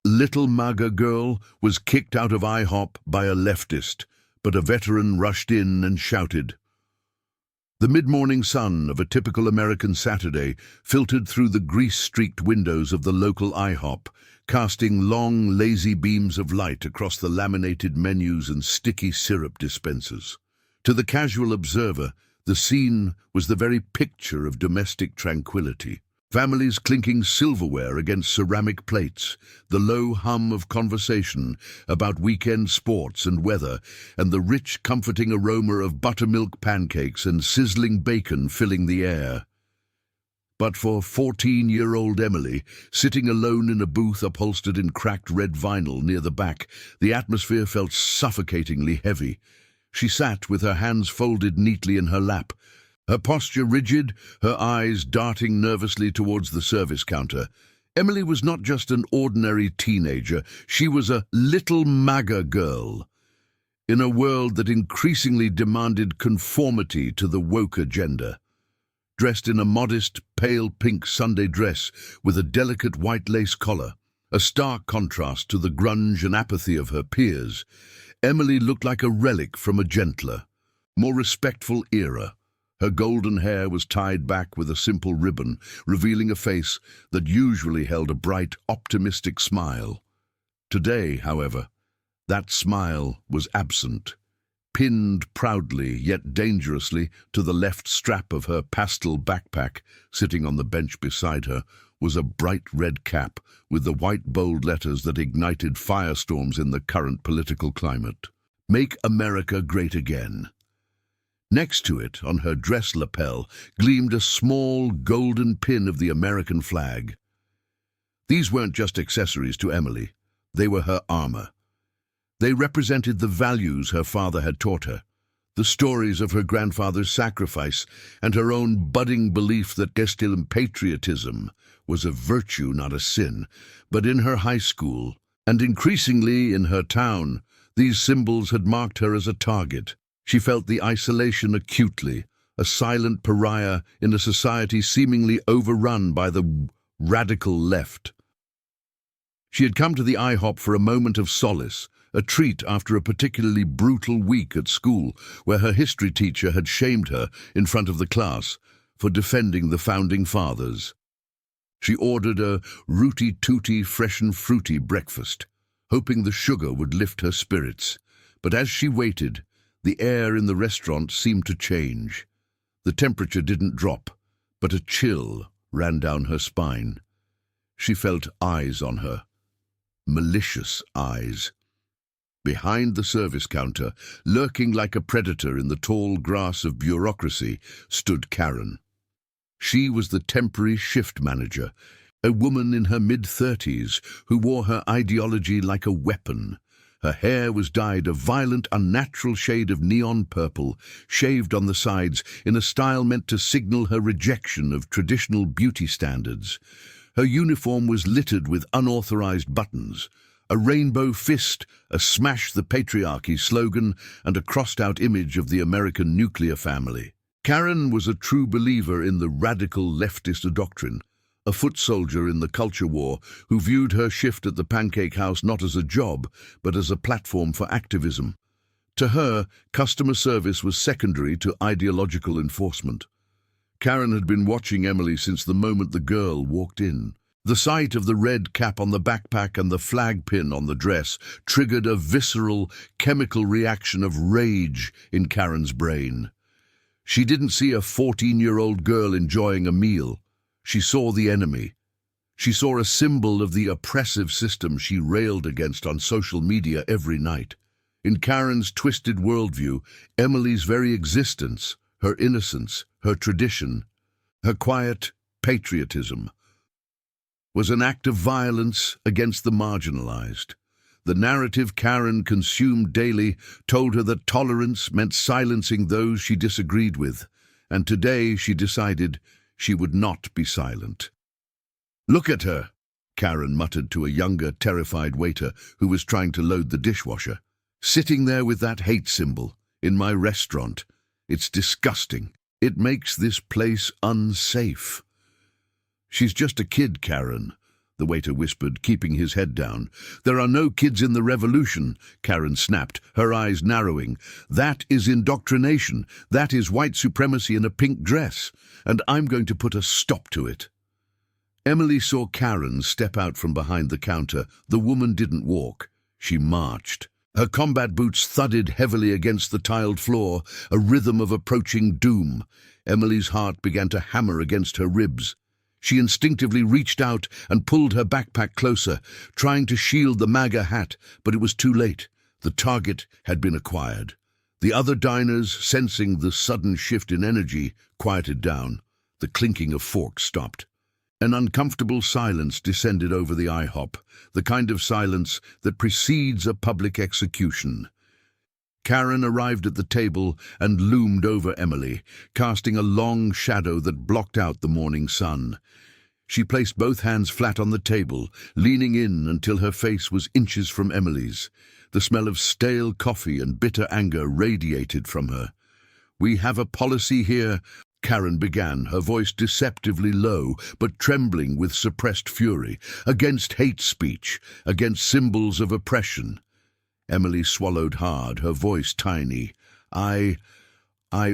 little MAGA girl was kicked out of IHOP by a leftist, but a veteran rushed in and shouted. The mid-morning sun of a typical American Saturday filtered through the grease-streaked windows of the local IHOP, casting long, lazy beams of light across the laminated menus and sticky syrup dispensers. To the casual observer, the scene was the very picture of domestic tranquility. Families clinking silverware against ceramic plates, the low hum of conversation about weekend sports and weather, and the rich, comforting aroma of buttermilk pancakes and sizzling bacon filling the air. But for 14-year-old Emily, sitting alone in a booth upholstered in cracked red vinyl near the back, the atmosphere felt suffocatingly heavy. She sat with her hands folded neatly in her lap, her posture rigid, her eyes darting nervously towards the service counter. Emily was not just an ordinary teenager, she was a little MAGA girl. In a world that increasingly demanded conformity to the woke agenda. Dressed in a modest, pale pink Sunday dress with a delicate white lace collar, a stark contrast to the grunge and apathy of her peers, Emily looked like a relic from a gentler, more respectful era. Her golden hair was tied back with a simple ribbon, revealing a face that usually held a bright, optimistic smile. Today, however, that smile was absent. Pinned proudly, yet dangerously, to the left strap of her pastel backpack, sitting on the bench beside her, was a bright red cap with the white bold letters that ignited firestorms in the current political climate. Make America Great Again. Next to it, on her dress lapel, gleamed a small golden pin of the American flag. These weren't just accessories to Emily, they were her armor. They represented the values her father had taught her, the stories of her grandfather's sacrifice, and her own budding belief that patriotism was a virtue, not a sin. But in her high school, and increasingly in her town, these symbols had marked her as a target. She felt the isolation acutely, a silent pariah in a society seemingly overrun by the radical left. She had come to the IHOP for a moment of solace, a treat after a particularly brutal week at school, where her history teacher had shamed her in front of the class for defending the Founding Fathers. She ordered a rooty-tooty, fresh and fruity breakfast, hoping the sugar would lift her spirits. But as she waited, the air in the restaurant seemed to change. The temperature didn't drop, but a chill ran down her spine. She felt eyes on her, malicious eyes. Behind the service counter, lurking like a predator in the tall grass of bureaucracy, stood Karen. She was the temporary shift manager, a woman in her mid-30s who wore her ideology like a weapon. Her hair was dyed a violent, unnatural shade of neon purple, shaved on the sides in a style meant to signal her rejection of traditional beauty standards. Her uniform was littered with unauthorized buttons, a rainbow fist, a "Smash the Patriarchy" slogan, and a crossed-out image of the American nuclear family. Karen was a true believer in the radical leftist doctrine, a foot soldier in the culture war who viewed her shift at the Pancake House not as a job, but as a platform for activism. To her, customer service was secondary to ideological enforcement. Karen had been watching Emily since the moment the girl walked in. The sight of the red cap on the backpack and the flag pin on the dress triggered a visceral, chemical reaction of rage in Karen's brain. She didn't see a 14-year-old girl enjoying a meal. She saw the enemy. She saw a symbol of the oppressive system she railed against on social media every night. In Karen's twisted worldview, Emily's very existence, her innocence, her tradition, her quiet patriotism, was an act of violence against the marginalized. The narrative Karen consumed daily told her that tolerance meant silencing those she disagreed with, and today she decided she would not be silent. "Look at her," Karen muttered to a younger, terrified waiter who was trying to load the dishwasher. "Sitting there with that hate symbol, in my restaurant. It's disgusting. It makes this place unsafe." "She's just a kid, Karen," the waiter whispered, keeping his head down. "There are no kids in the revolution," Karen snapped, her eyes narrowing. "That is indoctrination. That is white supremacy in a pink dress, and I'm going to put a stop to it." Emily saw Karen step out from behind the counter. The woman didn't walk. She marched. Her combat boots thudded heavily against the tiled floor, a rhythm of approaching doom. Emily's heart began to hammer against her ribs. She instinctively reached out and pulled her backpack closer, trying to shield the MAGA hat, but it was too late. The target had been acquired. The other diners, sensing the sudden shift in energy, quieted down. The clinking of forks stopped. An uncomfortable silence descended over the IHOP, the kind of silence that precedes a public execution. Karen arrived at the table and loomed over Emily, casting a long shadow that blocked out the morning sun. She placed both hands flat on the table, leaning in until her face was inches from Emily's. The smell of stale coffee and bitter anger radiated from her. "We have a policy here," Karen began, her voice deceptively low but trembling with suppressed fury, "against hate speech, against symbols of oppression." Emily swallowed hard, her voice tiny. I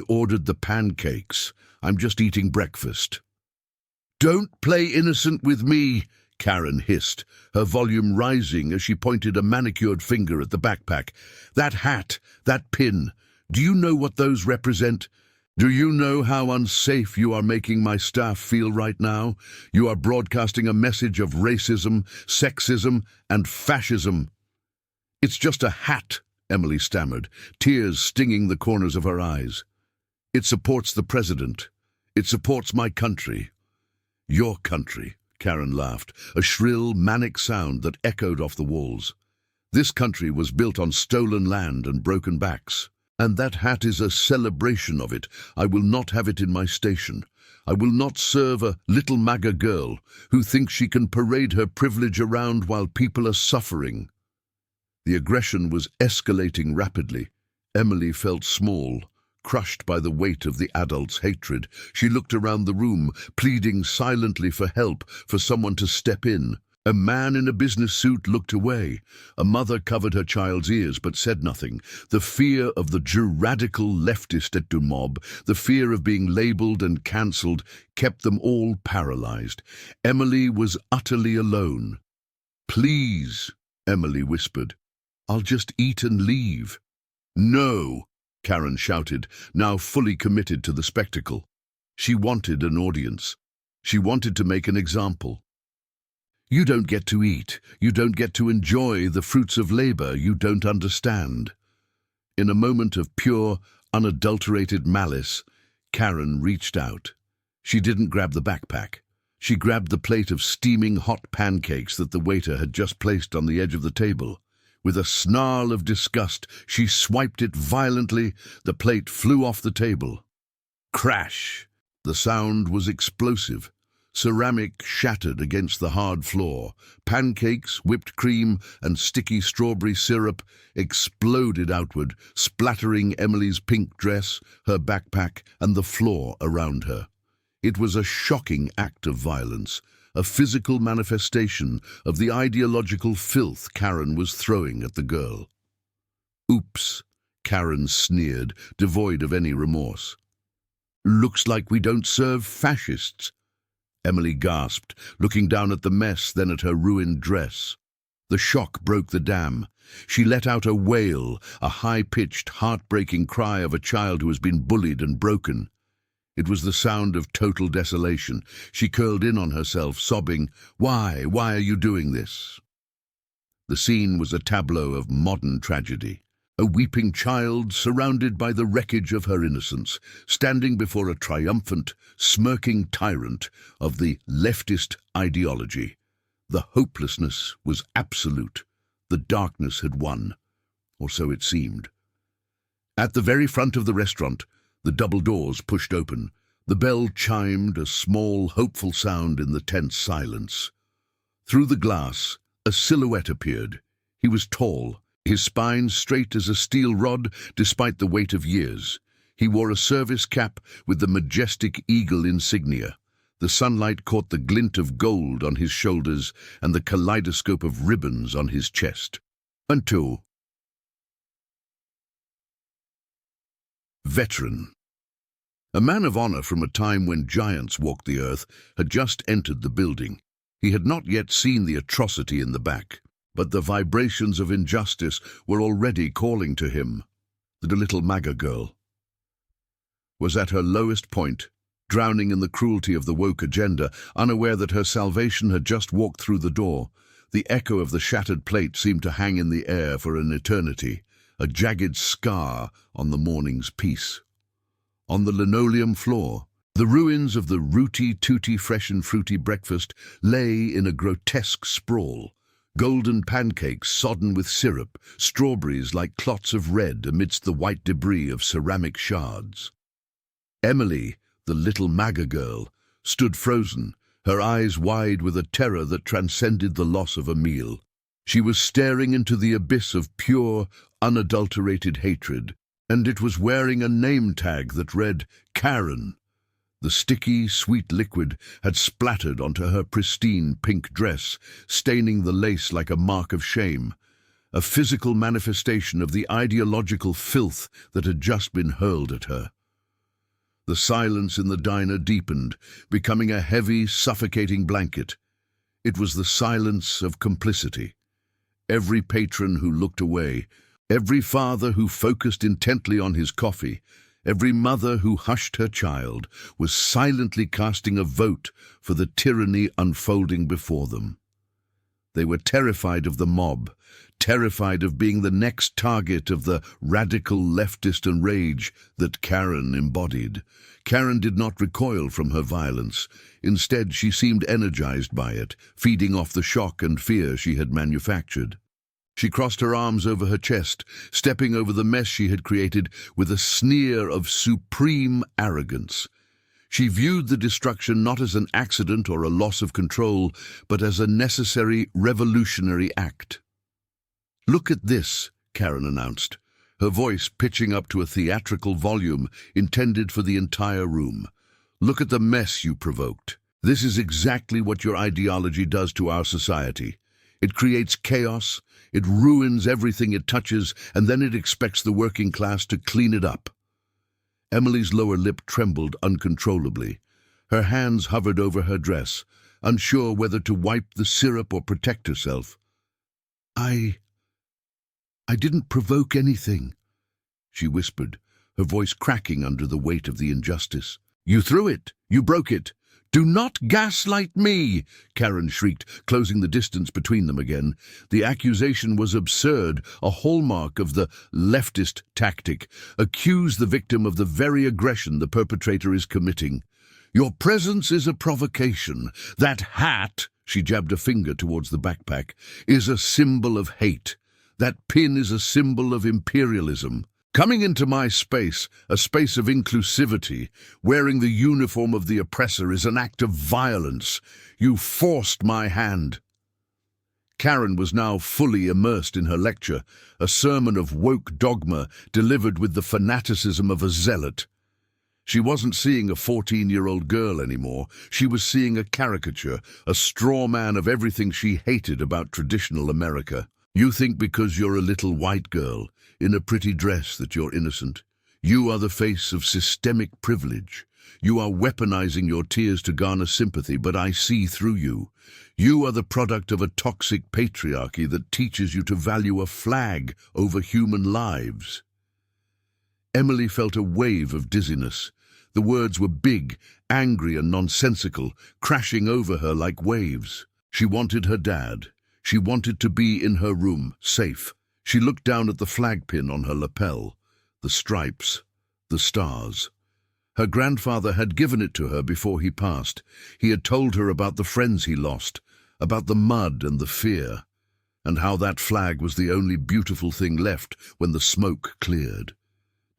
ordered the pancakes. I'm just eating breakfast." "Don't play innocent with me," Karen hissed, her volume rising as she pointed a manicured finger at the backpack. "That hat, that pin, do you know what those represent? Do you know how unsafe you are making my staff feel right now? You are broadcasting a message of racism, sexism, and fascism." "It's just a hat," Emily stammered, tears stinging the corners of her eyes. "It supports the president. It supports my country." "Your country," Karen laughed, a shrill, manic sound that echoed off the walls. "This country was built on stolen land and broken backs. And that hat is a celebration of it. I will not have it in my station. I will not serve a little MAGA girl who thinks she can parade her privilege around while people are suffering." The aggression was escalating rapidly. Emily felt small, crushed by the weight of the adult's hatred. She looked around the room, pleading silently for help, for someone to step in. A man in a business suit looked away. A mother covered her child's ears but said nothing. The fear of the radical leftist mob, the fear of being labelled and cancelled, kept them all paralyzed. Emily was utterly alone. "Please," Emily whispered. "I'll just eat and leave." "No," Karen shouted, now fully committed to the spectacle. She wanted an audience. She wanted to make an example. "You don't get to eat. You don't get to enjoy the fruits of labor you don't understand." In a moment of pure, unadulterated malice, Karen reached out. She didn't grab the backpack. She grabbed the plate of steaming hot pancakes that the waiter had just placed on the edge of the table. With a snarl of disgust, she swiped it violently. The plate flew off the table. Crash! The sound was explosive. Ceramic shattered against the hard floor. Pancakes, whipped cream, and sticky strawberry syrup exploded outward, splattering Emily's pink dress, her backpack, and the floor around her. It was a shocking act of violence, a physical manifestation of the ideological filth Karen was throwing at the girl. "Oops," Karen sneered, devoid of any remorse. "Looks like we don't serve fascists." Emily gasped, looking down at the mess, then at her ruined dress. The shock broke the dam. She let out a wail, a high-pitched, heartbreaking cry of a child who has been bullied and broken. It was the sound of total desolation. She curled in on herself, sobbing, Why are you doing this?" The scene was a tableau of modern tragedy. A weeping child surrounded by the wreckage of her innocence, standing before a triumphant, smirking tyrant of the leftist ideology. The hopelessness was absolute. The darkness had won, or so it seemed. At the very front of the restaurant, the double doors pushed open. The bell chimed, a small, hopeful sound in the tense silence. Through the glass, a silhouette appeared. He was tall, his spine straight as a steel rod despite the weight of years. He wore a service cap with the majestic eagle insignia. The sunlight caught the glint of gold on his shoulders and the kaleidoscope of ribbons on his chest. And two. Veteran. A man of honor from a time when giants walked the earth had just entered the building. He had not yet seen the atrocity in the back, but the vibrations of injustice were already calling to him. The little MAGA girl was at her lowest point, drowning in the cruelty of the woke agenda, unaware that her salvation had just walked through the door. The echo of the shattered plate seemed to hang in the air for an eternity, a jagged scar on the morning's peace. On the linoleum floor, the ruins of the rooty-tooty fresh and fruity breakfast lay in a grotesque sprawl. Golden pancakes sodden with syrup, strawberries like clots of red amidst the white debris of ceramic shards. Emily, the little MAGA girl, stood frozen, her eyes wide with a terror that transcended the loss of a meal. She was staring into the abyss of pure, unadulterated hatred, and it was wearing a name tag that read Karen. The sticky, sweet liquid had splattered onto her pristine pink dress, staining the lace like a mark of shame, a physical manifestation of the ideological filth that had just been hurled at her. The silence in the diner deepened, becoming a heavy, suffocating blanket. It was the silence of complicity. Every patron who looked away, every father who focused intently on his coffee, every mother who hushed her child, was silently casting a vote for the tyranny unfolding before them. They were terrified of the mob, terrified of being the next target of the radical leftist enrage that Karen embodied. Karen did not recoil from her violence. Instead, she seemed energized by it, feeding off the shock and fear she had manufactured. She crossed her arms over her chest, stepping over the mess she had created with a sneer of supreme arrogance. She viewed the destruction not as an accident or a loss of control, but as a necessary revolutionary act. "Look at this," Karen announced, her voice pitching up to a theatrical volume intended for the entire room. "Look at the mess you provoked. This is exactly what your ideology does to our society. It creates chaos, it ruins everything it touches, and then it expects the working class to clean it up." Emily's lower lip trembled uncontrollably. Her hands hovered over her dress, unsure whether to wipe the syrup or protect herself. I didn't provoke anything," she whispered, her voice cracking under the weight of the injustice. "You threw it. You broke it. Do not gaslight me," Karen shrieked, closing the distance between them again. The accusation was absurd, a hallmark of the leftist tactic. Accuse the victim of the very aggression the perpetrator is committing. "Your presence is a provocation. That hat," she jabbed a finger towards the backpack, "is a symbol of hate. That pin is a symbol of imperialism. Coming into my space, a space of inclusivity, wearing the uniform of the oppressor is an act of violence. You forced my hand." Karen was now fully immersed in her lecture, a sermon of woke dogma delivered with the fanaticism of a zealot. She wasn't seeing a 14-year-old girl anymore. She was seeing a caricature, a straw man of everything she hated about traditional America. "You think because you're a little white girl in a pretty dress that you're innocent. You are the face of systemic privilege. You are weaponizing your tears to garner sympathy, but I see through you. You are the product of a toxic patriarchy that teaches you to value a flag over human lives." Emily felt a wave of dizziness. The words were big, angry and nonsensical, crashing over her like waves. She wanted her dad. She wanted to be in her room, safe. She looked down at the flag pin on her lapel, the stripes, the stars. Her grandfather had given it to her before he passed. He had told her about the friends he lost, about the mud and the fear, and how that flag was the only beautiful thing left when the smoke cleared.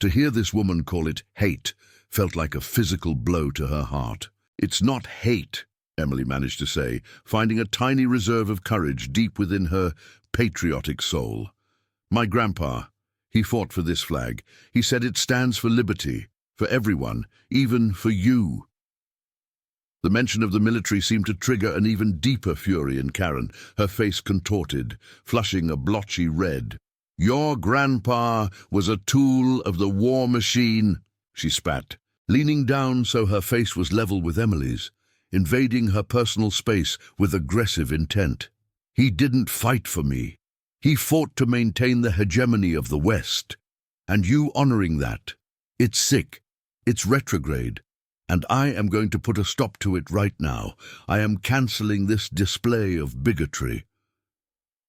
To hear this woman call it hate felt like a physical blow to her heart. "It's not hate," Emily managed to say, finding a tiny reserve of courage deep within her patriotic soul. "My grandpa, he fought for this flag. He said it stands for liberty, for everyone, even for you." The mention of the military seemed to trigger an even deeper fury in Karen, her face contorted, flushing a blotchy red. "Your grandpa was a tool of the war machine," she spat, leaning down so her face was level with Emily's, invading her personal space with aggressive intent. "He didn't fight for me. He fought to maintain the hegemony of the West. And you honoring that. It's sick. It's retrograde. And I am going to put a stop to it right now. I am cancelling this display of bigotry."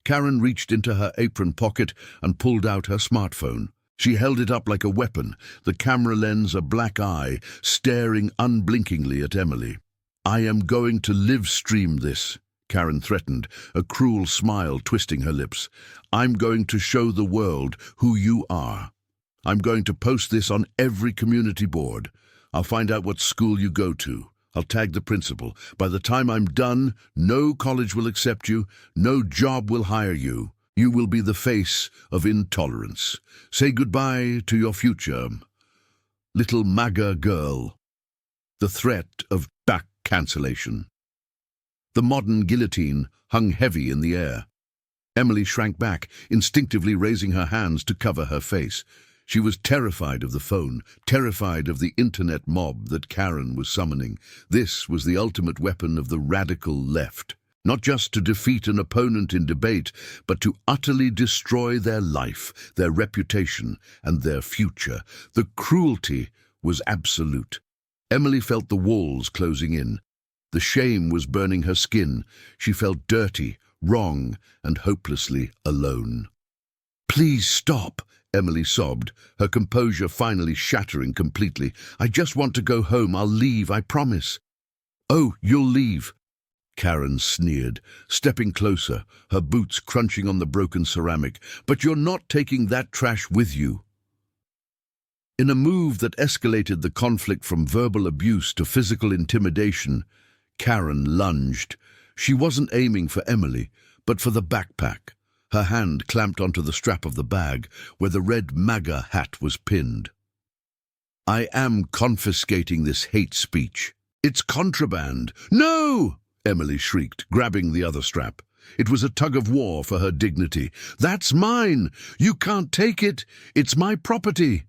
Karen reached into her apron pocket and pulled out her smartphone. She held it up like a weapon, the camera lens a black eye, staring unblinkingly at Emily. "I am going to live stream this," Karen threatened, a cruel smile twisting her lips. "I'm going to show the world who you are. I'm going to post this on every community board. I'll find out what school you go to. I'll tag the principal. By the time I'm done, no college will accept you, no job will hire you. You will be the face of intolerance. Say goodbye to your future. Little MAGA girl." The threat of back cancellation. The modern guillotine hung heavy in the air. Emily shrank back, instinctively raising her hands to cover her face. She was terrified of the phone, terrified of the internet mob that Karen was summoning. This was the ultimate weapon of the radical left. Not just to defeat an opponent in debate, but to utterly destroy their life, their reputation, and their future. The cruelty was absolute. Emily felt the walls closing in. The shame was burning her skin. She felt dirty, wrong, and hopelessly alone. "Please stop," Emily sobbed, her composure finally shattering completely. "I just want to go home. I'll leave, I promise." "Oh, you'll leave," Karen sneered, stepping closer, her boots crunching on the broken ceramic. "But you're not taking that trash with you." In a move that escalated the conflict from verbal abuse to physical intimidation, Karen lunged. She wasn't aiming for Emily, but for the backpack. Her hand clamped onto the strap of the bag, where the red MAGA hat was pinned. "I am confiscating this hate speech. It's contraband." "No!" Emily shrieked, grabbing the other strap. It was a tug-of-war for her dignity. "That's mine! You can't take it! It's my property!"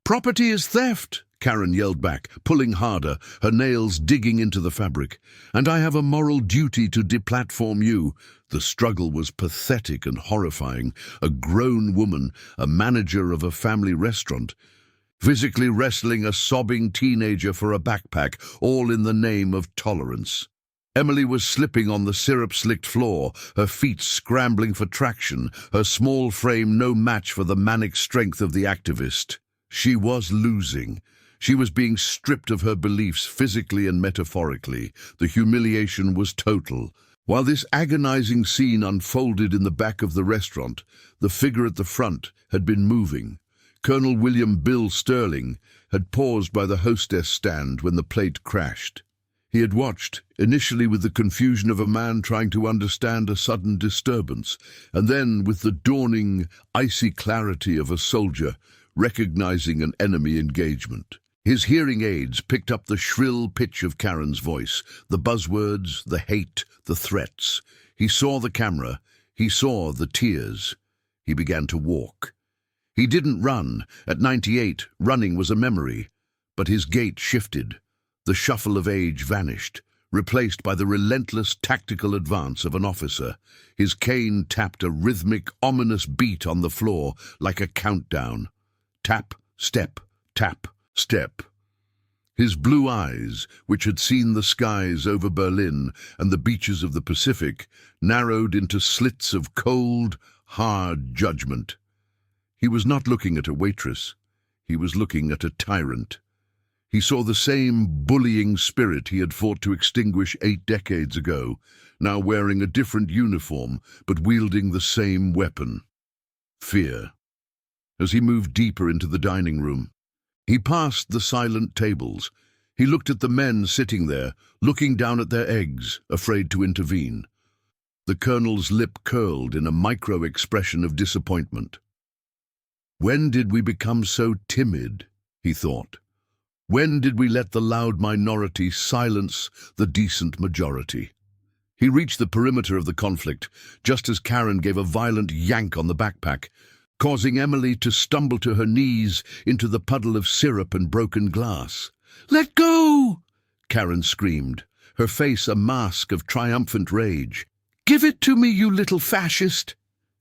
"Property is theft!" Karen yelled back, pulling harder, her nails digging into the fabric. "And I have a moral duty to deplatform you." The struggle was pathetic and horrifying. A grown woman, a manager of a family restaurant, physically wrestling a sobbing teenager for a backpack, all in the name of tolerance. Emily was slipping on the syrup-slicked floor, her feet scrambling for traction, her small frame no match for the manic strength of the activist. She was losing. She was being stripped of her beliefs physically and metaphorically. The humiliation was total. While this agonizing scene unfolded in the back of the restaurant, the figure at the front had been moving. Colonel William Bill Sterling had paused by the hostess stand when the plate crashed. He had watched, initially with the confusion of a man trying to understand a sudden disturbance, and then with the dawning, icy clarity of a soldier recognizing an enemy engagement. His hearing aids picked up the shrill pitch of Karen's voice, the buzzwords, the hate, the threats. He saw the camera. He saw the tears. He began to walk. He didn't run. At 98, running was a memory. But his gait shifted. The shuffle of age vanished, replaced by the relentless tactical advance of an officer. His cane tapped a rhythmic, ominous beat on the floor like a countdown. Tap, step, tap, step. His blue eyes, which had seen the skies over Berlin and the beaches of the Pacific, narrowed into slits of cold, hard judgment. He was not looking at a waitress. He was looking at a tyrant. He saw the same bullying spirit he had fought to extinguish 8 decades ago, now wearing a different uniform but wielding the same weapon: fear. As he moved deeper into the dining room, he passed the silent tables. He looked at the men sitting there, looking down at their eggs, afraid to intervene. The colonel's lip curled in a micro-expression of disappointment. "When did we become so timid?" he thought. When did we let the loud minority silence the decent majority? He reached the perimeter of the conflict, just as Karen gave a violent yank on the backpack, causing Emily to stumble to her knees into the puddle of syrup and broken glass. "Let go!" Karen screamed, her face a mask of triumphant rage. "Give it to me, you little fascist!"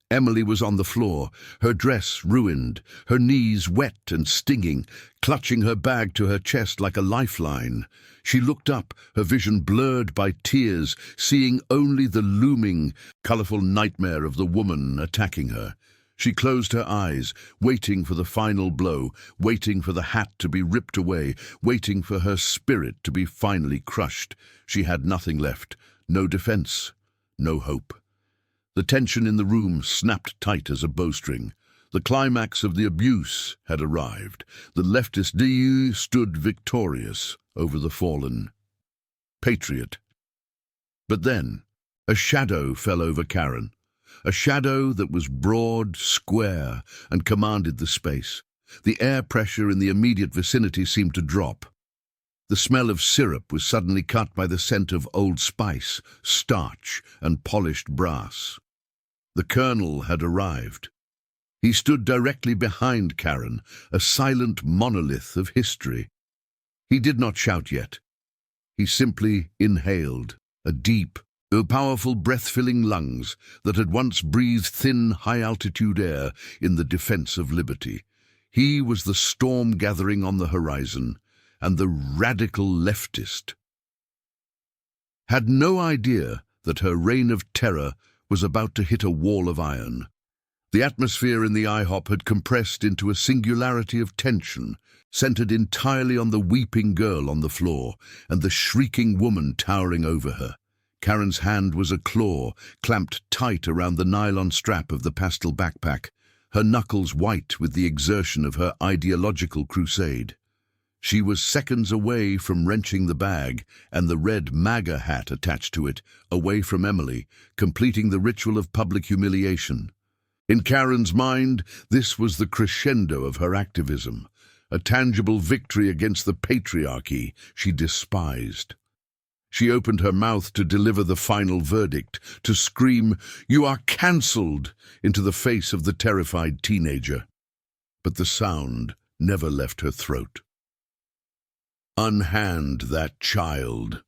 Emily was on the floor, her dress ruined, her knees wet and stinging, clutching her bag to her chest like a lifeline. She looked up, her vision blurred by tears, seeing only the looming, colourful nightmare of the woman attacking her. She closed her eyes, waiting for the final blow, waiting for the hat to be ripped away, waiting for her spirit to be finally crushed. She had nothing left, no defence, no hope. The tension in the room snapped tight as a bowstring. The climax of the abuse had arrived. The leftist DU stood victorious over the fallen patriot. But then, a shadow fell over Karen. A shadow that was broad, square, and commanded the space. The air pressure in the immediate vicinity seemed to drop. The smell of syrup was suddenly cut by the scent of old spice, starch, and polished brass. The colonel had arrived. He stood directly behind Karen, a silent monolith of history. He did not shout yet. He simply inhaled, a deep, powerful breath-filling lungs that had once breathed thin, high-altitude air in the defense of liberty. He was the storm gathering on the horizon, and the radical leftist had no idea that her reign of terror was about to hit a wall of iron. The atmosphere in the IHOP had compressed into a singularity of tension, centered entirely on the weeping girl on the floor and the shrieking woman towering over her. Karen's hand was a claw, clamped tight around the nylon strap of the pastel backpack, her knuckles white with the exertion of her ideological crusade. She was seconds away from wrenching the bag and the red MAGA hat attached to it, away from Emily, completing the ritual of public humiliation. In Karen's mind, this was the crescendo of her activism, a tangible victory against the patriarchy she despised. She opened her mouth to deliver the final verdict, to scream, "You are cancelled," into the face of the terrified teenager. But the sound never left her throat. "Unhand that child."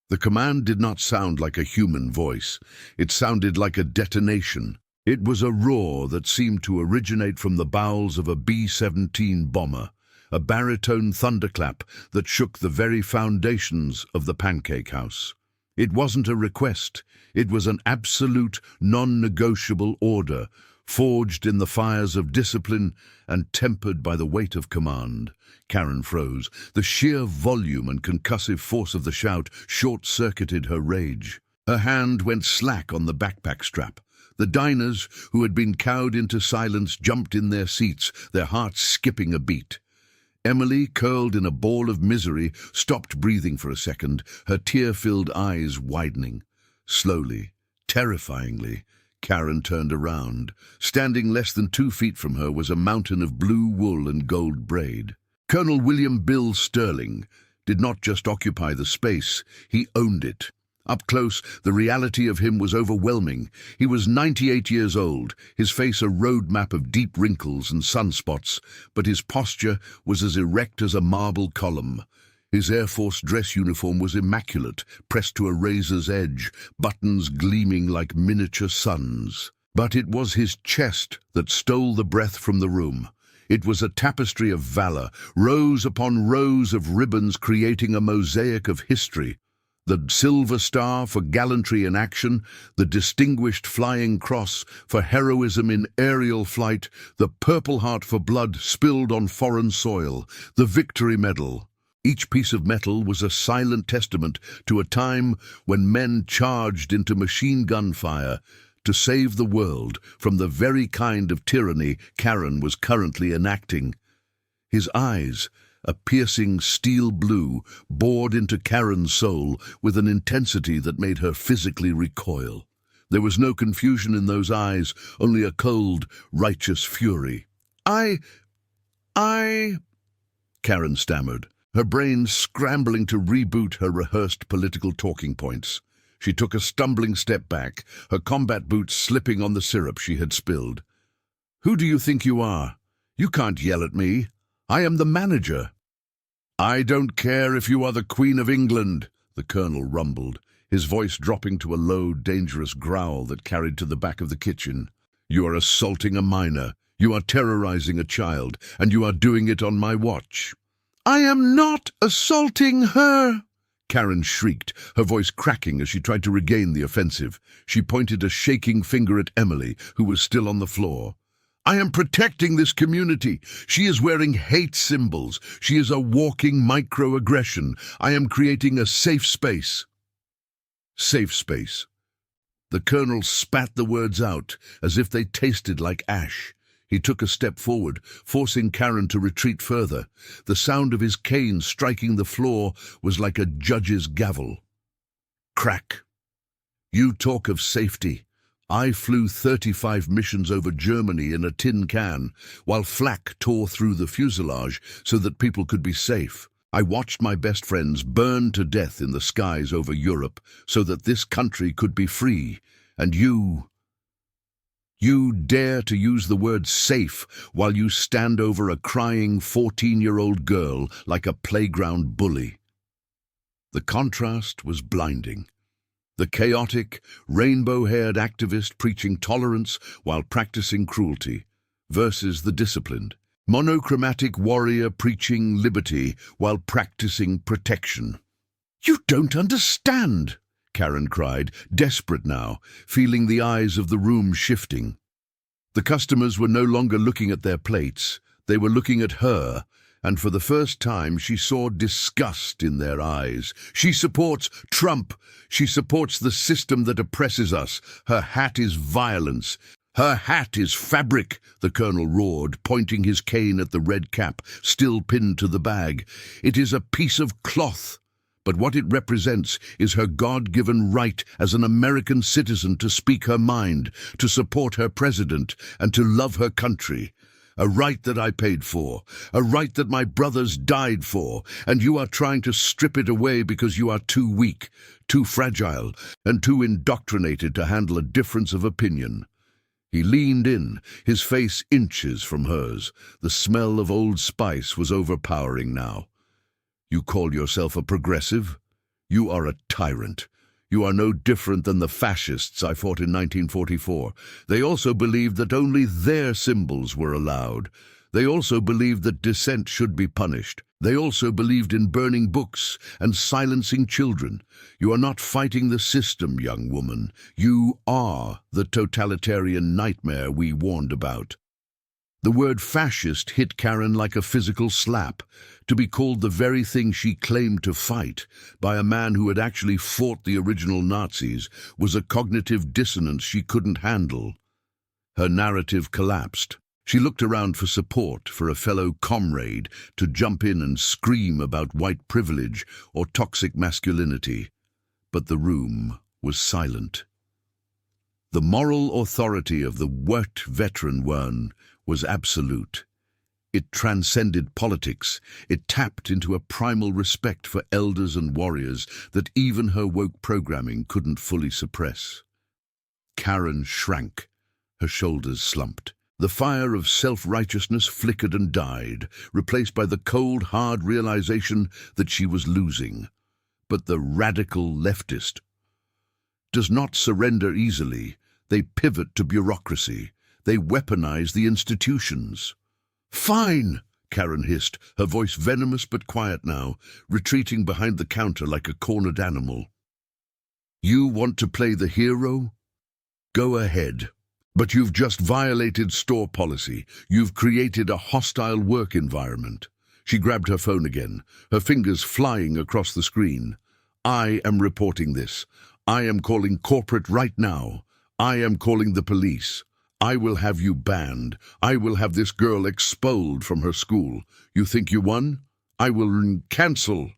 The command did not sound like a human voice. It sounded like a detonation. It was a roar that seemed to originate from the bowels of a B-17 bomber, a baritone thunderclap that shook the very foundations of the pancake house. It wasn't a request. It was an absolute, non-negotiable order, forged in the fires of discipline and tempered by the weight of command. Karen froze. The sheer volume and concussive force of the shout short-circuited her rage. Her hand went slack on the backpack strap. The diners, who had been cowed into silence, jumped in their seats, their hearts skipping a beat. Emily, curled in a ball of misery, stopped breathing for a second, her tear-filled eyes widening. Slowly, terrifyingly, Karen turned around. Standing less than 2 feet from her was a mountain of blue wool and gold braid. Colonel William Bill Sterling did not just occupy the space, he owned it. Up close, the reality of him was overwhelming. He was 98 years old, his face a road map of deep wrinkles and sunspots, but his posture was as erect as a marble column. His Air Force dress uniform was immaculate, pressed to a razor's edge, buttons gleaming like miniature suns. But it was his chest that stole the breath from the room. It was a tapestry of valor, rows upon rows of ribbons creating a mosaic of history. The Silver Star for gallantry in action, the Distinguished Flying Cross for heroism in aerial flight, the Purple Heart for blood spilled on foreign soil, the Victory Medal. Each piece of metal was a silent testament to a time when men charged into machine gun fire to save the world from the very kind of tyranny Karen was currently enacting. His eyes, a piercing steel blue, bored into Karen's soul with an intensity that made her physically recoil. There was no confusion in those eyes, only a cold, righteous fury. I... Karen stammered, her brain scrambling to reboot her rehearsed political talking points. She took a stumbling step back, her combat boots slipping on the syrup she had spilled. "Who do you think you are? You can't yell at me. I am the manager." "I don't care if you are the Queen of England," the colonel rumbled, his voice dropping to a low, dangerous growl that carried to the back of the kitchen. "You are assaulting a minor, you are terrorizing a child, and you are doing it on my watch." "I am not assaulting her!" Karen shrieked, her voice cracking as she tried to regain the offensive. She pointed a shaking finger at Emily, who was still on the floor. "I am protecting this community. She is wearing hate symbols. She is a walking microaggression. I am creating a safe space." Safe space. The colonel spat the words out, as if they tasted like ash. He took a step forward, forcing Karen to retreat further. The sound of his cane striking the floor was like a judge's gavel. Crack. "You talk of safety. I flew 35 missions over Germany in a tin can, while flak tore through the fuselage so that people could be safe. I watched my best friends burn to death in the skies over Europe so that this country could be free. And you dare to use the word safe while you stand over a crying 14-year-old girl like a playground bully." The contrast was blinding. The chaotic, rainbow-haired activist preaching tolerance while practicing cruelty versus the disciplined, monochromatic warrior preaching liberty while practicing protection. "You don't understand!" Karen cried, desperate now, feeling the eyes of the room shifting. The customers were no longer looking at their plates. They were looking at her, and for the first time she saw disgust in their eyes. "She supports Trump. She supports the system that oppresses us. Her hat is violence. Her hat is fabric," the colonel roared, pointing his cane at the red cap, still pinned to the bag. "It is a piece of cloth. But what it represents is her God-given right as an American citizen to speak her mind, to support her president, and to love her country. A right that I paid for, a right that my brothers died for, and you are trying to strip it away because you are too weak, too fragile, and too indoctrinated to handle a difference of opinion." He leaned in, his face inches from hers. The smell of Old Spice was overpowering now. "You call yourself a progressive? You are a tyrant. You are no different than the fascists I fought in 1944. They also believed that only their symbols were allowed. They also believed that dissent should be punished. They also believed in burning books and silencing children. You are not fighting the system, young woman. You are the totalitarian nightmare we warned about." The word fascist hit Karen like a physical slap. To be called the very thing she claimed to fight by a man who had actually fought the original Nazis was a cognitive dissonance she couldn't handle. Her narrative collapsed. She looked around for support, for a fellow comrade to jump in and scream about white privilege or toxic masculinity. But the room was silent. The moral authority of the Wert veteran was absolute. It transcended politics. It tapped into a primal respect for elders and warriors that even her woke programming couldn't fully suppress. Karen shrank. Her shoulders slumped. The fire of self-righteousness flickered and died, replaced by the cold, hard realization that she was losing. But the radical leftist does not surrender easily. They pivot to bureaucracy. They weaponize the institutions. "Fine," Karen hissed, her voice venomous but quiet now, retreating behind the counter like a cornered animal. "You want to play the hero? Go ahead. But you've just violated store policy. You've created a hostile work environment." She grabbed her phone again, her fingers flying across the screen. "I am reporting this. I am calling corporate right now. I am calling the police. I will have you banned. I will have this girl expelled from her school. You think you won? I will cancel.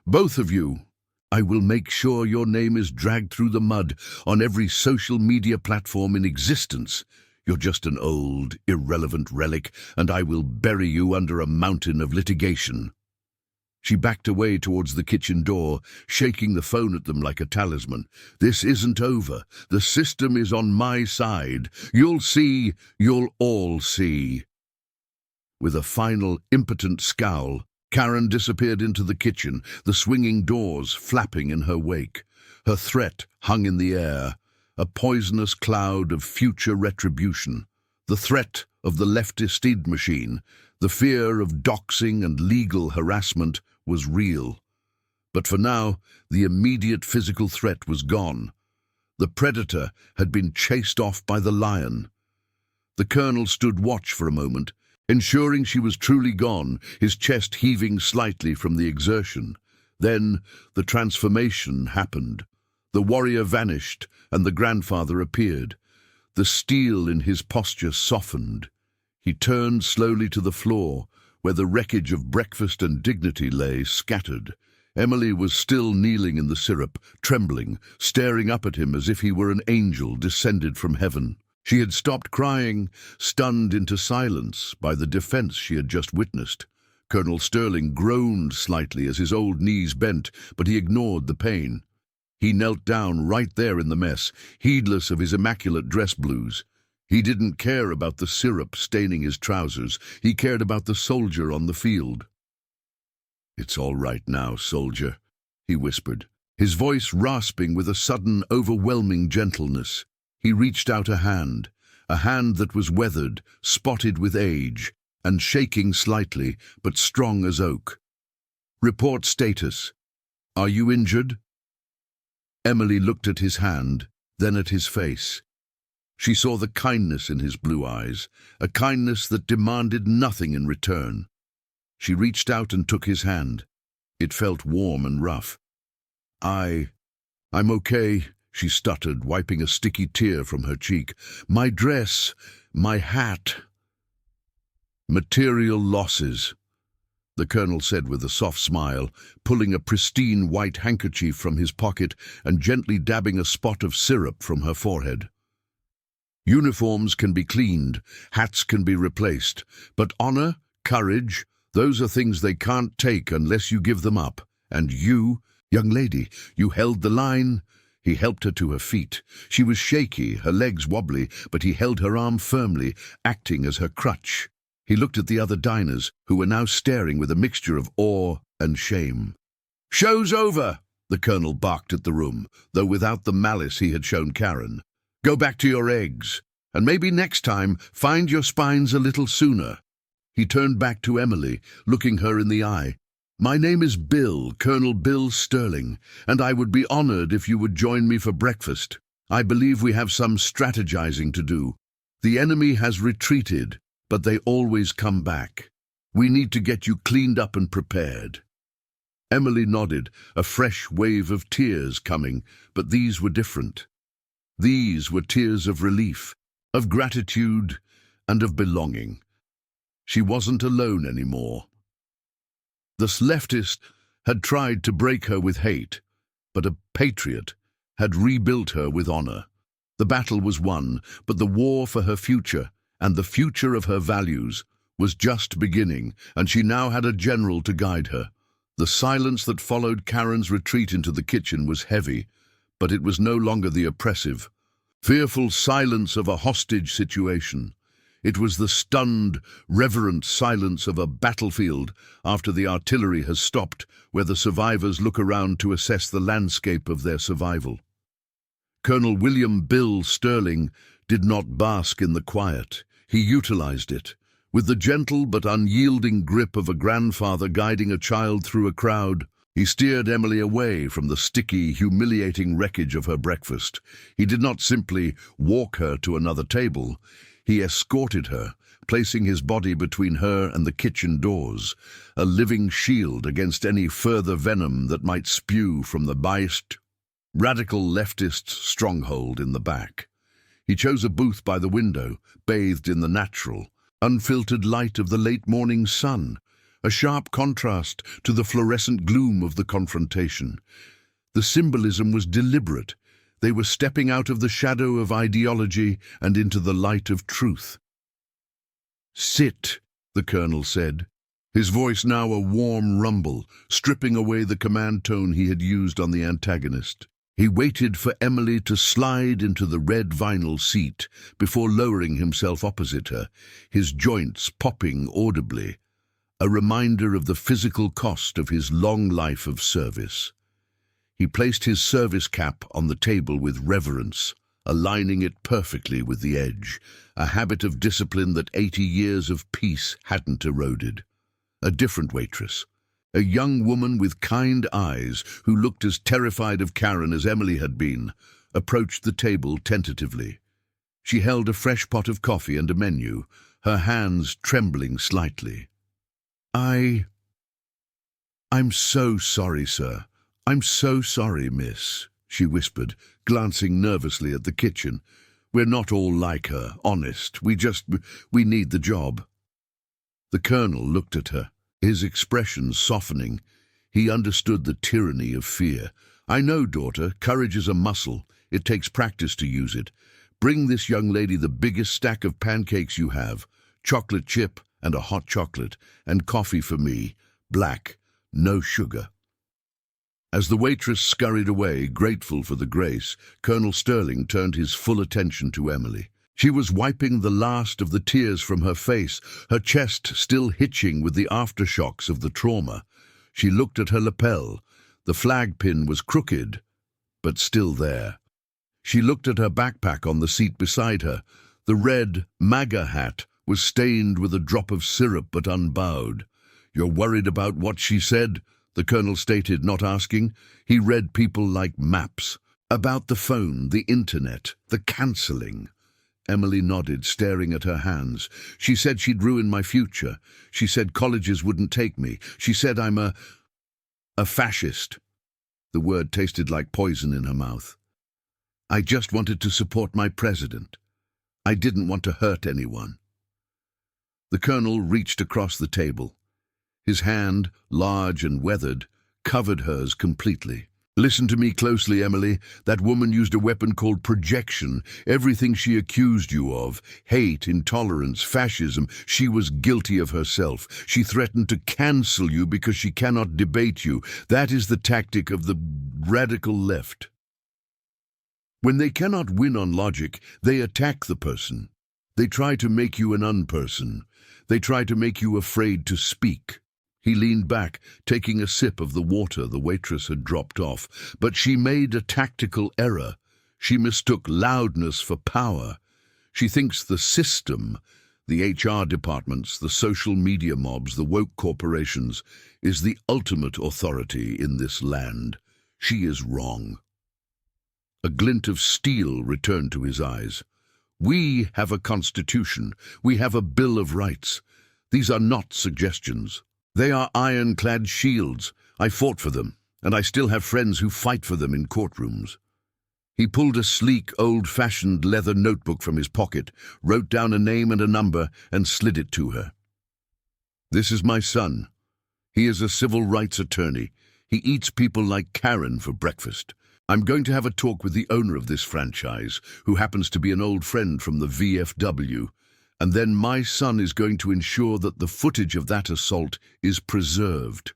Both of you. I will make sure your name is dragged through the mud on every social media platform in existence. You're just an old, irrelevant relic, and I will bury you under a mountain of litigation." She backed away towards the kitchen door, shaking the phone at them like a talisman. "This isn't over. The system is on my side. You'll see. You'll all see." With a final, impotent scowl, Karen disappeared into the kitchen, the swinging doors flapping in her wake. Her threat hung in the air, a poisonous cloud of future retribution. The threat of the leftist id machine, the fear of doxing and legal harassment was real. But for now, the immediate physical threat was gone. The predator had been chased off by the lion. The colonel stood watch for a moment, ensuring she was truly gone, his chest heaving slightly from the exertion. Then the transformation happened. The warrior vanished, and the grandfather appeared. The steel in his posture softened. He turned slowly to the floor, where the wreckage of breakfast and dignity lay scattered. Emily was still kneeling in the syrup, trembling, staring up at him as if he were an angel descended from heaven. She had stopped crying, stunned into silence by the defense she had just witnessed. Colonel Sterling groaned slightly as his old knees bent, but he ignored the pain. He knelt down right there in the mess, heedless of his immaculate dress blues. He didn't care about the syrup staining his trousers. He cared about the soldier on the field. "It's all right now, soldier," he whispered, his voice rasping with a sudden, overwhelming gentleness. He reached out a hand that was weathered, spotted with age, and shaking slightly, but strong as oak. "Report status. Are you injured?" Emily looked at his hand, then at his face. She saw the kindness in his blue eyes, a kindness that demanded nothing in return. She reached out and took his hand. It felt warm and rough. I'm okay," she stuttered, wiping a sticky tear from her cheek. "My dress, my hat." "Material losses," the colonel said with a soft smile, pulling a pristine white handkerchief from his pocket and gently dabbing a spot of syrup from her forehead. "Uniforms can be cleaned, hats can be replaced, but honor, courage, those are things they can't take unless you give them up. And you, young lady, you held the line." He helped her to her feet. She was shaky, her legs wobbly, but he held her arm firmly, acting as her crutch. He looked at the other diners, who were now staring with a mixture of awe and shame. "Show's over," the colonel barked at the room, though without the malice he had shown Karen. "Go back to your eggs, and maybe next time find your spines a little sooner." He turned back to Emily, looking her in the eye. "My name is Bill, Colonel Bill Sterling, and I would be honored if you would join me for breakfast. I believe we have some strategizing to do. The enemy has retreated, but they always come back. We need to get you cleaned up and prepared." Emily nodded, a fresh wave of tears coming, but these were different. These were tears of relief, of gratitude, and of belonging. She wasn't alone anymore. The leftist had tried to break her with hate, but a patriot had rebuilt her with honor. The battle was won, but the war for her future, and the future of her values, was just beginning, and she now had a general to guide her. The silence that followed Karen's retreat into the kitchen was heavy, but it was no longer the oppressive, fearful silence of a hostage situation. It was the stunned, reverent silence of a battlefield after the artillery has stopped, where the survivors look around to assess the landscape of their survival. Colonel William Bill Sterling did not bask in the quiet. He utilized it. With the gentle but unyielding grip of a grandfather guiding a child through a crowd, he steered Emily away from the sticky, humiliating wreckage of her breakfast. He did not simply walk her to another table. He escorted her, placing his body between her and the kitchen doors, a living shield against any further venom that might spew from the biased, radical leftist stronghold in the back. He chose a booth by the window, bathed in the natural, unfiltered light of the late morning sun, a sharp contrast to the fluorescent gloom of the confrontation. The symbolism was deliberate. They were stepping out of the shadow of ideology and into the light of truth. "Sit," the colonel said, his voice now a warm rumble, stripping away the command tone he had used on the antagonist. He waited for Emily to slide into the red vinyl seat before lowering himself opposite her, his joints popping audibly, a reminder of the physical cost of his long life of service. He placed his service cap on the table with reverence, aligning it perfectly with the edge, a habit of discipline that 80 years of peace hadn't eroded. A different waitress, a young woman with kind eyes who looked as terrified of Karen as Emily had been, approached the table tentatively. She held a fresh pot of coffee and a menu, her hands trembling slightly. I'm so sorry, sir. I'm so sorry, miss," she whispered, glancing nervously at the kitchen. "We're not all like her, honest. We need the job." The colonel looked at her, his expression softening. He understood the tyranny of fear. "I know, daughter, courage is a muscle. It takes practice to use it. Bring this young lady the biggest stack of pancakes you have, chocolate chip and a hot chocolate, and coffee for me, black, no sugar." As the waitress scurried away, grateful for the grace, Colonel Sterling turned his full attention to Emily. She was wiping the last of the tears from her face, her chest still hitching with the aftershocks of the trauma. She looked at her lapel. The flag pin was crooked, but still there. She looked at her backpack on the seat beside her. The red MAGA hat was stained with a drop of syrup but unbowed. "You're worried about what she said?" the colonel stated, not asking. He read people like maps. "About the phone, the internet, the cancelling." Emily nodded, staring at her hands. "She said she'd ruin my future. She said colleges wouldn't take me. She said I'm a fascist." The word tasted like poison in her mouth. "I just wanted to support my president. I didn't want to hurt anyone." The colonel reached across the table. His hand, large and weathered, covered hers completely. "Listen to me closely, Emily. That woman used a weapon called projection. Everything she accused you of, hate, intolerance, fascism, she was guilty of herself. She threatened to cancel you because she cannot debate you. That is the tactic of the radical left. When they cannot win on logic, they attack the person. They try to make you an unperson. They try to make you afraid to speak." He leaned back, taking a sip of the water the waitress had dropped off. "But she made a tactical error. She mistook loudness for power. She thinks the system, the HR departments, the social media mobs, the woke corporations, is the ultimate authority in this land. She is wrong." A glint of steel returned to his eyes. "We have a constitution. We have a Bill of Rights. These are not suggestions. They are ironclad shields. I fought for them, and I still have friends who fight for them in courtrooms." He pulled a sleek, old-fashioned leather notebook from his pocket, wrote down a name and a number, and slid it to her. "This is my son. He is a civil rights attorney. He eats people like Karen for breakfast. I'm going to have a talk with the owner of this franchise, who happens to be an old friend from the VFW. And then my son is going to ensure that the footage of that assault is preserved.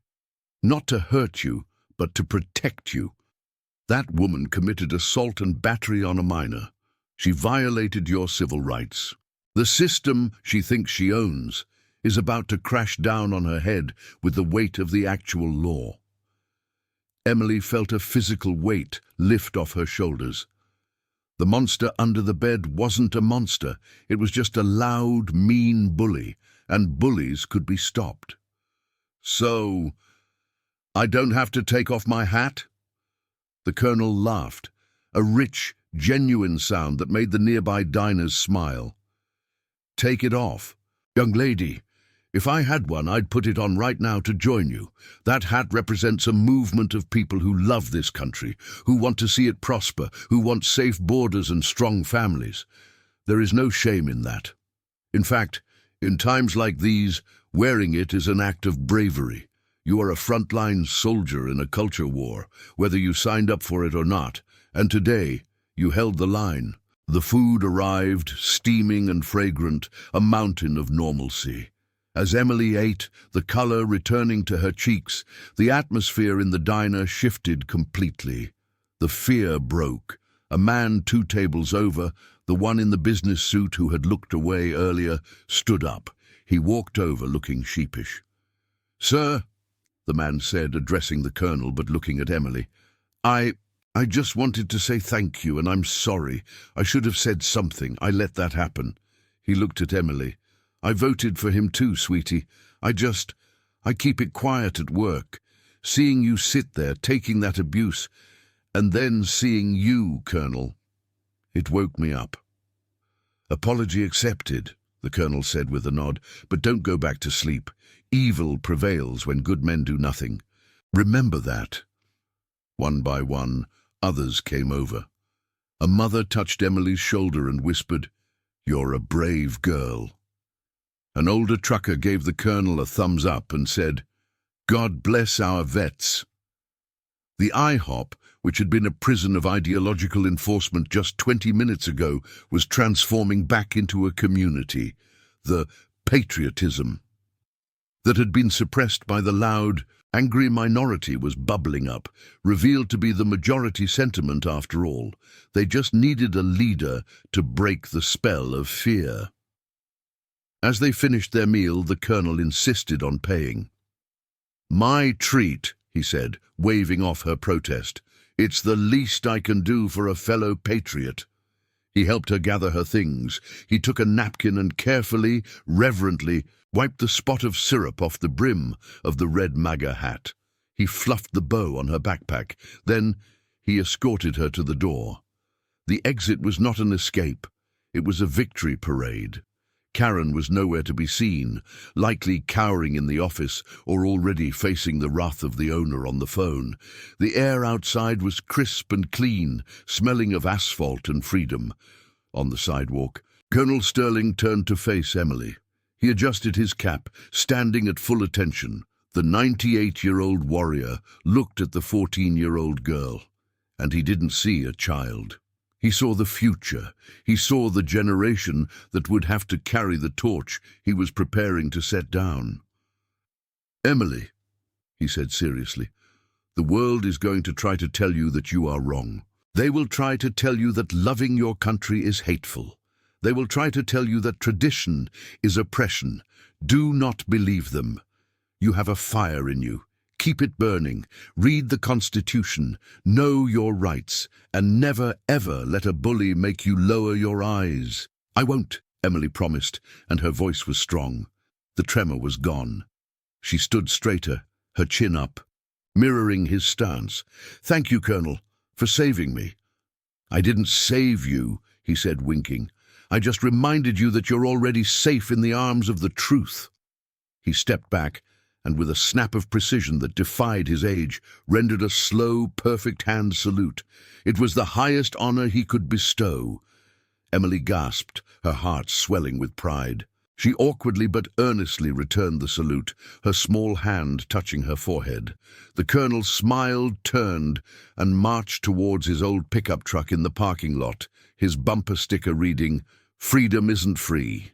Not to hurt you, but to protect you. That woman committed assault and battery on a minor. She violated your civil rights. The system she thinks she owns is about to crash down on her head with the weight of the actual law." Emily felt a physical weight lift off her shoulders. The monster under the bed wasn't a monster. It was just a loud, mean bully, and bullies could be stopped. "So, I don't have to take off my hat?" The colonel laughed, a rich, genuine sound that made the nearby diners smile. "Take it off. Young lady, if I had one, I'd put it on right now to join you. That hat represents a movement of people who love this country, who want to see it prosper, who want safe borders and strong families. There is no shame in that. In fact, in times like these, wearing it is an act of bravery. You are a frontline soldier in a culture war, whether you signed up for it or not, and today You held the line. The food arrived, steaming and fragrant, a mountain of normalcy. As Emily ate, the color returning to her cheeks, the atmosphere in the diner shifted completely. The fear broke. A man 2 tables over, the one in the business suit who had looked away earlier, stood up. He walked over, looking sheepish. "Sir," the man said, addressing the colonel but looking at Emily, I just wanted to say thank you, and I'm sorry. I should have said something. I let that happen." He looked at Emily. "I voted for him too, sweetie. I keep it quiet at work. Seeing you sit there, taking that abuse, and then seeing you, Colonel, it woke me up." "Apology accepted," the colonel said with a nod, "but don't go back to sleep. Evil prevails when good men do nothing. Remember that." One by one, others came over. A mother touched Emily's shoulder and whispered, "You're a brave girl." An older trucker gave the colonel a thumbs up and said, "God bless our vets." The IHOP, which had been a prison of ideological enforcement just 20 minutes ago, was transforming back into a community. The patriotism that had been suppressed by the loud, angry minority was bubbling up, revealed to be the majority sentiment after all. They just needed a leader to break the spell of fear. As they finished their meal, the colonel insisted on paying. "My treat," he said, waving off her protest. "It's the least I can do for a fellow patriot." He helped her gather her things. He took a napkin and carefully, reverently, wiped the spot of syrup off the brim of the red MAGA hat. He fluffed the bow on her backpack. Then he escorted her to the door. The exit was not an escape. It was a victory parade. Karen was nowhere to be seen, likely cowering in the office or already facing the wrath of the owner on the phone. The air outside was crisp and clean, smelling of asphalt and freedom. On the sidewalk, Colonel Sterling turned to face Emily. He adjusted his cap, standing at full attention. The 98-year-old warrior looked at the 14-year-old girl, and he didn't see a child. He saw the future. He saw the generation that would have to carry the torch he was preparing to set down. "Emily," he said seriously, "the world is going to try to tell you that you are wrong. They will try to tell you that loving your country is hateful. They will try to tell you that tradition is oppression. Do not believe them. You have a fire in you. Keep it burning. Read the Constitution. Know your rights. And never, ever let a bully make you lower your eyes." "I won't," Emily promised, and her voice was strong. The tremor was gone. She stood straighter, her chin up, mirroring his stance. "Thank you, Colonel, for saving me." "I didn't save you," he said, winking. "I just reminded you that you're already safe in the arms of the truth." He stepped back, and with a snap of precision that defied his age, rendered a slow, perfect hand salute. It was the highest honor he could bestow. Emily gasped, her heart swelling with pride. She awkwardly but earnestly returned the salute, her small hand touching her forehead. The colonel smiled, turned, and marched towards his old pickup truck in the parking lot, his bumper sticker reading, "Freedom isn't free."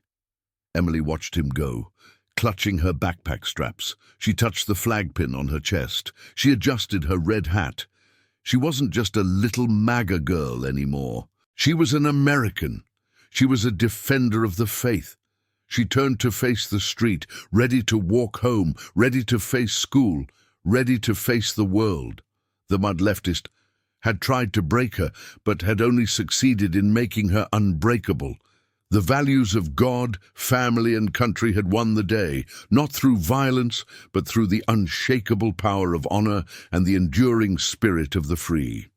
Emily watched him go. Clutching her backpack straps, she touched the flag pin on her chest. She adjusted her red hat. She wasn't just a little MAGA girl anymore. She was an American. She was a defender of the faith. She turned to face the street, ready to walk home, ready to face school, ready to face the world. The mud leftist had tried to break her, but had only succeeded in making her unbreakable. The values of God, family, and country had won the day, not through violence, but through the unshakable power of honor and the enduring spirit of the free.